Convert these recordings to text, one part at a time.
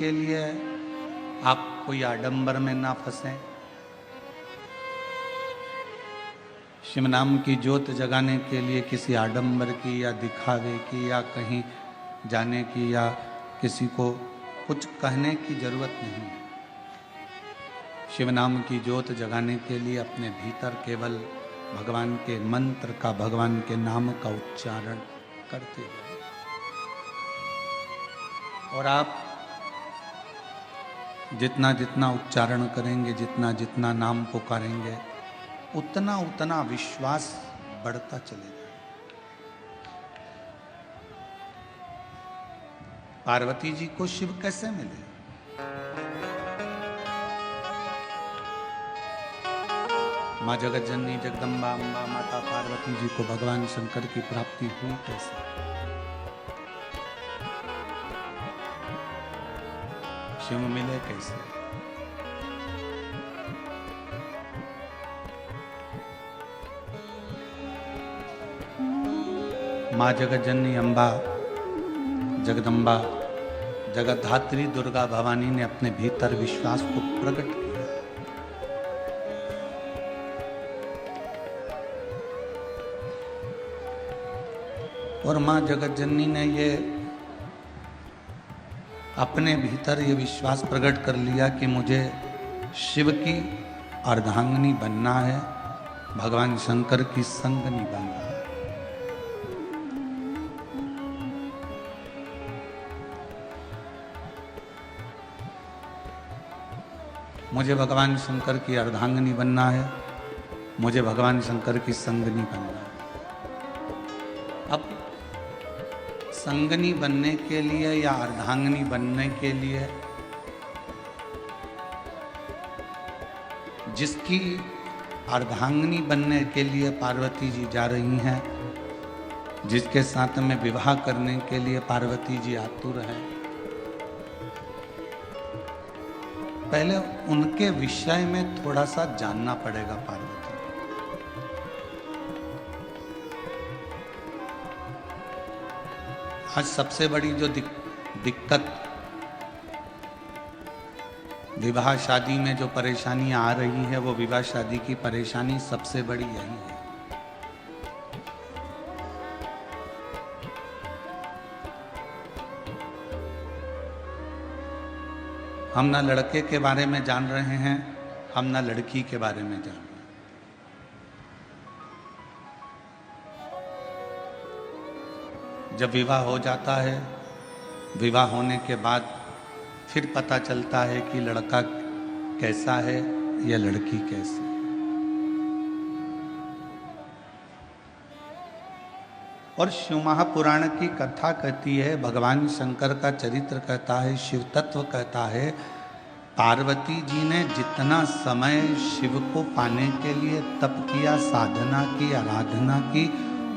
के लिए आप कोई आडंबर में ना फंसें। शिव नाम की ज्योत जगाने के लिए किसी आडंबर की या दिखावे की या कहीं जाने की या किसी को कुछ कहने की जरूरत नहीं है। शिव नाम की ज्योत जगाने के लिए अपने भीतर केवल भगवान के मंत्र का, भगवान के नाम का उच्चारण करते हैं। और आप जितना जितना उच्चारण करेंगे, जितना जितना नाम पुकारेंगे, उतना उतना विश्वास बढ़ता चलेगा। पार्वती जी को शिव कैसे मिले? माँ जगत जननी जगदम्बा अम्बा माता पार्वती जी को भगवान शंकर की प्राप्ति हुई कैसे? शिव मिले कैसे? माँ जगत जननी अम्बा जगदम्बा जगतधात्री दुर्गा भवानी ने अपने भीतर विश्वास को प्रकट किया। और माँ जगत जननी ने ये अपने भीतर ये विश्वास प्रकट कर लिया कि मुझे शिव की अर्धांगिनी बनना है, भगवान शंकर की संगनी बनना है। मुझे भगवान शंकर की अर्धांगिनी बनना है, मुझे भगवान शंकर की संगनी बनना है। अब संगनी बनने के लिए या अर्धांगिनी बनने के लिए जिसकी अर्धांगिनी बनने के लिए पार्वती जी जा रही हैं, जिसके साथ में विवाह करने के लिए पार्वती जी आतुर हैं, पहले उनके विषय में थोड़ा सा जानना पड़ेगा पार्वती। आज सबसे बड़ी जो दिक्कत विवाह शादी में जो परेशानियां आ रही है, वो विवाह शादी की परेशानी सबसे बड़ी यही है। हम ना लड़के के बारे में जान रहे हैं, हम ना लड़की के बारे में जान रहे हैं। जब विवाह हो जाता है, विवाह होने के बाद फिर पता चलता है कि लड़का कैसा है या लड़की कैसी। और शिव महापुराण की कथा कहती है, भगवान शंकर का चरित्र कहता है, शिव तत्व कहता है, पार्वती जी ने जितना समय शिव को पाने के लिए तप किया, साधना की, आराधना की,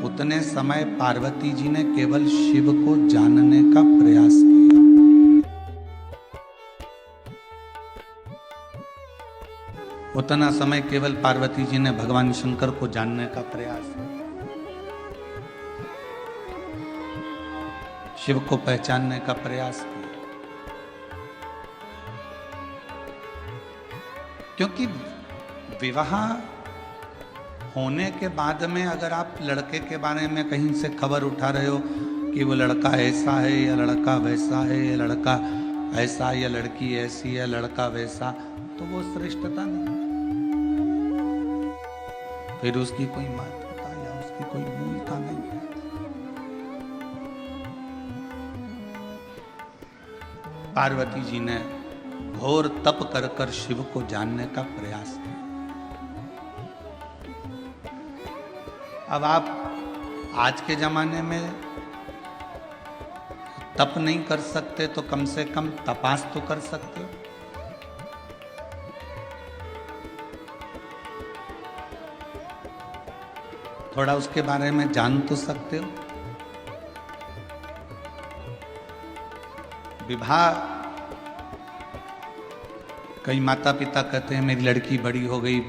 उतने समय पार्वती जी ने केवल शिव को जानने का प्रयास किया। उतना समय केवल पार्वती जी ने भगवान शंकर को जानने का प्रयास किया, शिव को पहचानने का प्रयास किया। क्योंकि विवाह होने के बाद में अगर आप लड़के के बारे में कहीं से खबर उठा रहे हो कि वो लड़का ऐसा है या लड़का वैसा है या लड़का ऐसा या लड़की ऐसी या लड़का वैसा, तो वो श्रेष्ठता नहीं, फिर उसकी कोई महत्वता या उसकी कोई मूलता नहीं है। पार्वती जी ने घोर तप कर कर शिव को जानने का प्रयास किया। अब आप आज के जमाने में तप नहीं कर सकते तो कम से कम तपास तो कर सकते हो। थोड़ा उसके बारे में जान तो सकते हो। विवाह, कई माता पिता कहते हैं मेरी लड़की बड़ी हो गई,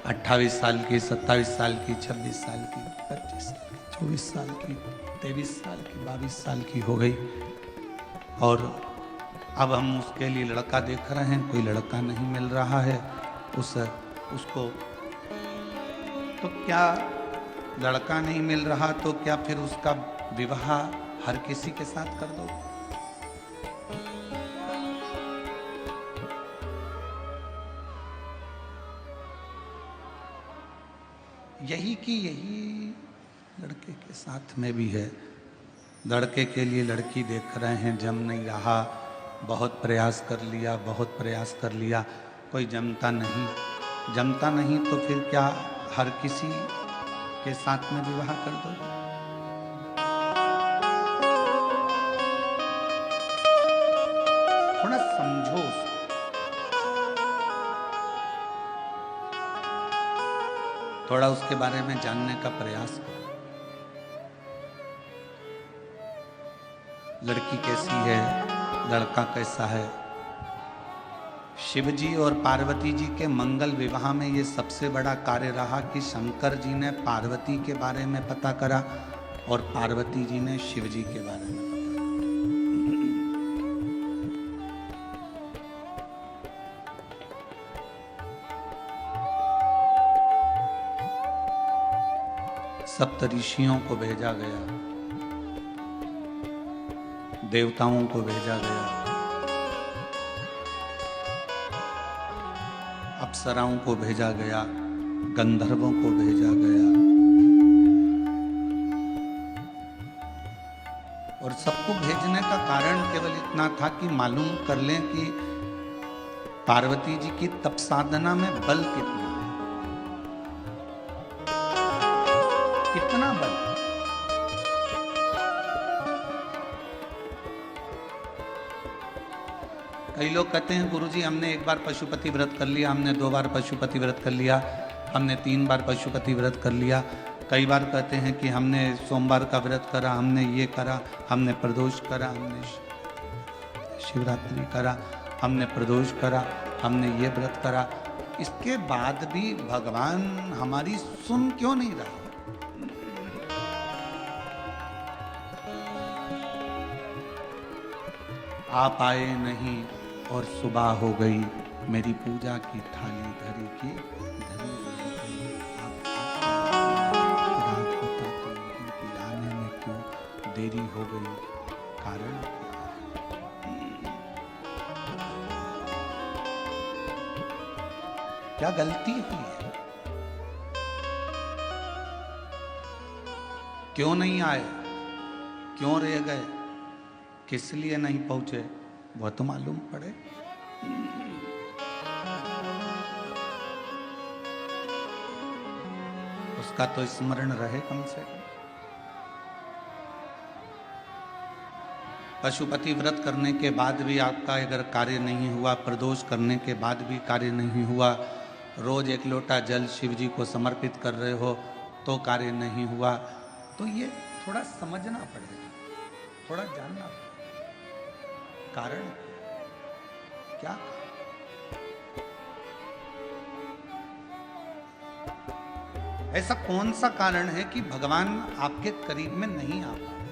28 साल की, 27 साल की, 26 साल की, 25 साल की, 24 साल की, 23 साल की, 22 साल की हो गई और अब हम उसके लिए लड़का देख रहे हैं, कोई लड़का नहीं मिल रहा है उसको। तो क्या लड़का नहीं मिल रहा तो क्या फिर उसका विवाह हर किसी के साथ कर दो? यही लड़के के साथ में भी है। लड़के के लिए लड़की देख रहे हैं, जम नहीं रहा, बहुत प्रयास कर लिया, कोई जमता नहीं तो फिर क्या हर किसी के साथ में विवाह कर दो? थोड़ा समझो, थोड़ा उसके बारे में जानने का प्रयास करो। लड़की कैसी है, लड़का कैसा है? शिव जी और पार्वती जी के मंगल विवाह में ये सबसे बड़ा कार्य रहा कि शंकर जी ने पार्वती के बारे में पता करा और पार्वती जी ने शिव जी के बारे में पता करा। सप्त ऋषियों को भेजा गया, देवताओं को भेजा गया, अप्सराओं को भेजा गया, गंधर्वों को भेजा गया, और सबको भेजने का कारण केवल इतना था कि मालूम कर लें कि पार्वती जी की तप साधना में बल कितना है, कितना बल। कई लोग कहते हैं गुरुजी हमने एक बार पशुपति व्रत कर लिया, हमने 2 बार पशुपति व्रत कर लिया, हमने 3 बार पशुपति व्रत कर लिया। कई बार कहते हैं कि हमने सोमवार का व्रत करा, हमने ये करा, हमने प्रदोष करा, हमने शिवरात्रि करा, हमने प्रदोष करा, हमने ये व्रत करा। इसके बाद भी भगवान हमारी सुन क्यों नहीं रहा? आप आए नहीं और सुबह हो गई, मेरी पूजा की थाली धरी की धरी गई। आप रात बताते हैं कि आने में क्यों देरी हो गई, कारण क्या गलती हुई है? क्यों नहीं आए, क्यों रह गए, किस लिए नहीं पहुंचे, वह तो मालूम पड़े। उसका तो स्मरण रहे कम से कम। पशुपति व्रत करने के बाद भी आपका अगर कार्य नहीं हुआ, प्रदोष करने के बाद भी कार्य नहीं हुआ, रोज 1 लोटा जल शिव जी को समर्पित कर रहे हो तो कार्य नहीं हुआ, तो ये थोड़ा समझना पड़ेगा, थोड़ा जानना पड़ेगा कारण क्या। ऐसा कौन सा कारण है कि भगवान आपके करीब में नहीं आ पा रहे?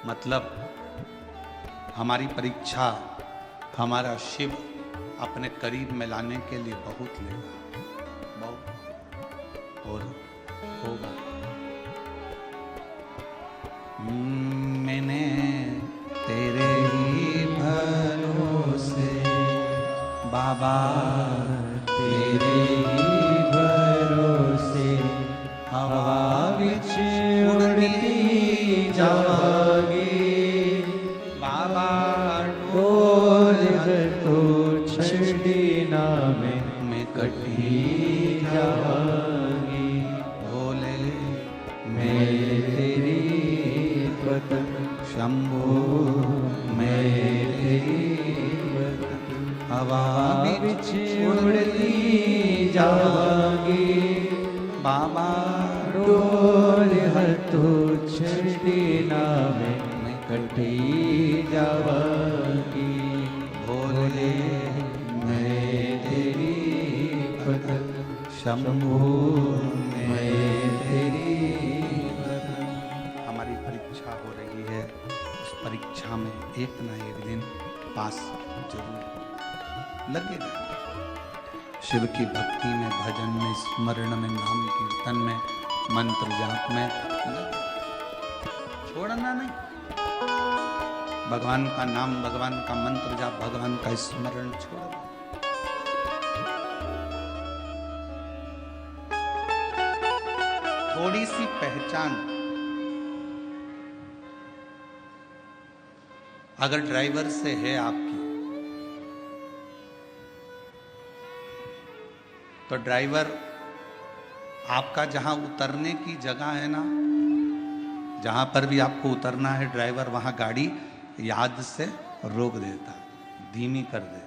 मतलब हमारी परीक्षा हमारा शिव अपने करीब में लाने के लिए बहुत लेगा, बहुत, और होगा। मैंने तेरे ही भरोसे बाबा, तेरे ही भरोसे हवा विच उड़ती जावांगी बाबा, डोल तो छड़ी ना मैं कटी जावांगी, भोले मैं तेरी शंभो मैं हवा विच उड़ती जावांगी बाबा, डोल हर तो छड़ी ना मैं कटी जावांगी, भोले मैं तेरी शंभो मैं तेरी परीक्षा में एक ना एक दिन पास जरूर लगेगा। शिव की भक्ति में, भजन में, स्मरण में, नाम कीर्तन में, मंत्र जाप में लगेगा। छोड़ना नहीं। भगवान का नाम, भगवान का मंत्र जाप, भगवान का स्मरण छोड़ना। थोड़ी सी पहचान अगर ड्राइवर से है आपकी, तो ड्राइवर आपका जहां उतरने की जगह है ना, जहां पर भी आपको उतरना है, ड्राइवर वहां गाड़ी याद से रोक देता, धीमी कर देता।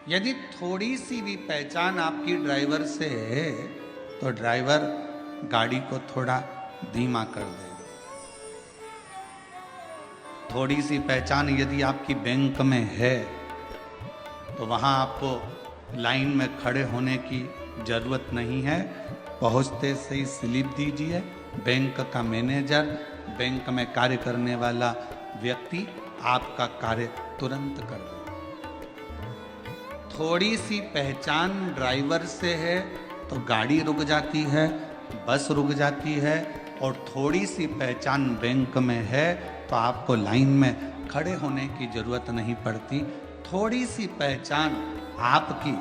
यदि थोड़ी सी भी पहचान आपकी ड्राइवर से है तो ड्राइवर गाड़ी को थोड़ा धीमा कर देगा। थोड़ी सी पहचान यदि आपकी बैंक में है तो वहां आपको लाइन में खड़े होने की जरूरत नहीं है। पहुंचते से ही स्लिप दीजिए, बैंक का मैनेजर, बैंक में कार्य करने वाला व्यक्ति आपका कार्य तुरंत कर देगा। थोड़ी सी पहचान ड्राइवर से है तो गाड़ी रुक जाती है, बस रुक जाती है, और थोड़ी सी पहचान बैंक में है तो आपको लाइन में खड़े होने की जरूरत नहीं पड़ती। थोड़ी सी पहचान आपकी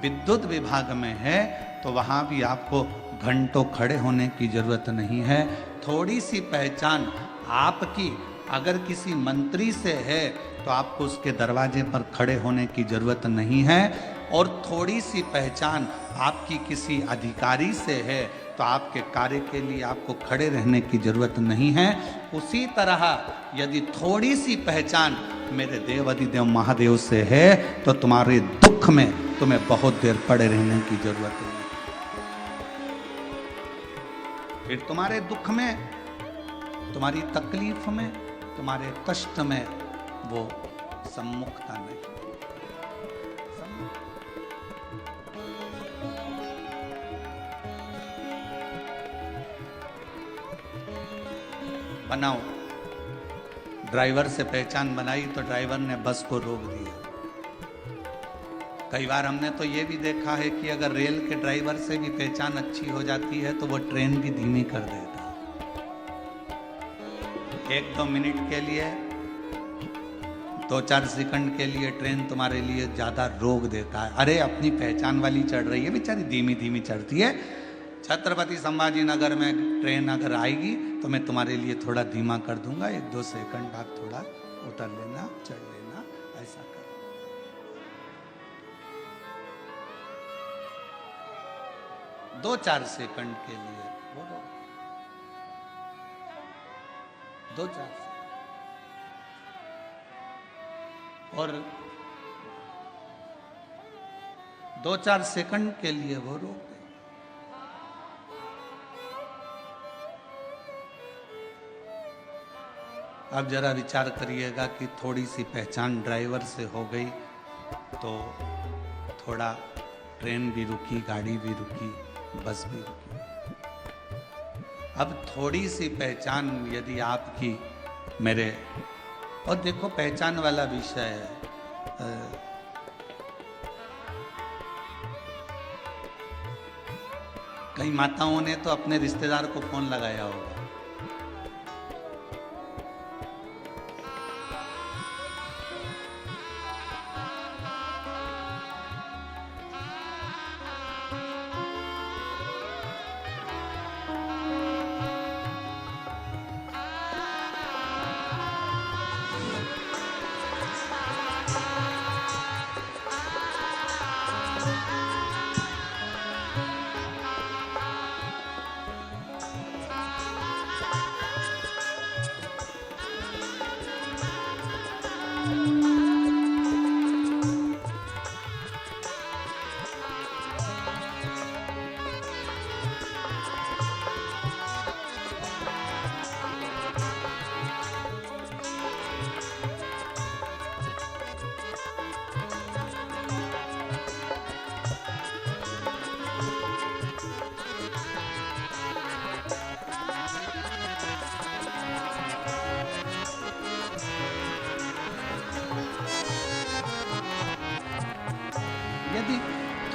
विद्युत विभाग में है तो वहाँ भी आपको घंटों खड़े होने की जरूरत नहीं है। थोड़ी सी पहचान आपकी अगर किसी मंत्री से है तो आपको उसके दरवाजे पर खड़े होने की जरूरत नहीं है। और थोड़ी सी पहचान आपकी किसी अधिकारी से है तो आपके कार्य के लिए आपको खड़े रहने की जरूरत नहीं है। उसी तरह यदि थोड़ी सी पहचान मेरे देव अधिदेव महादेव से है तो तुम्हारे दुख में तुम्हें बहुत देर पड़े रहने की जरूरत नहीं। फिर तुम्हारे दुख में, तुम्हारी तकलीफ में, तुम्हारे कष्ट में वो सम्मुखता नहीं। बनाओ। ड्राइवर से पहचान बनाई तो ड्राइवर ने बस को रोक दिया। कई बार हमने तो ये भी देखा है कि अगर रेल के ड्राइवर से भी पहचान अच्छी हो जाती है तो वो ट्रेन भी धीमी कर देता। 1-2 मिनट के लिए, 2-4 सेकंड के लिए ट्रेन तुम्हारे लिए ज्यादा रोक देता है। अरे अपनी पहचान वाली चढ़ रही है, बेचारी धीमी धीमी चढ़ती है। छत्रपति संभाजी नगर में ट्रेन अगर आएगी तो मैं तुम्हारे लिए थोड़ा धीमा कर दूंगा, 1-2 सेकंड बाद थोड़ा उतर लेना, चढ़ लेना, ऐसा कर। 2-4 सेकंड के लिए बोलो, 2-4 और 2-4 सेकंड के लिए वो रोक दे। अब जरा विचार करिएगा कि थोड़ी सी पहचान ड्राइवर से हो गई तो थोड़ा ट्रेन भी रुकी, गाड़ी भी रुकी, बस भी रुकी। अब थोड़ी सी पहचान यदि आपकी मेरे, और देखो पहचान वाला विषय है, कई माताओं ने तो अपने रिश्तेदार को फोन लगाया होगा,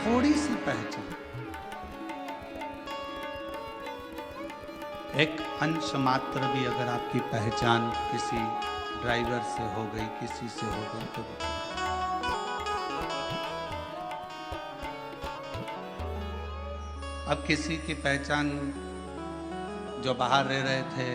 थोड़ी सी पहचान, एक अंश मात्र भी अगर आपकी पहचान किसी ड्राइवर से हो गई, किसी से हो गई, तो अब किसी की पहचान जो बाहर रह रहे थे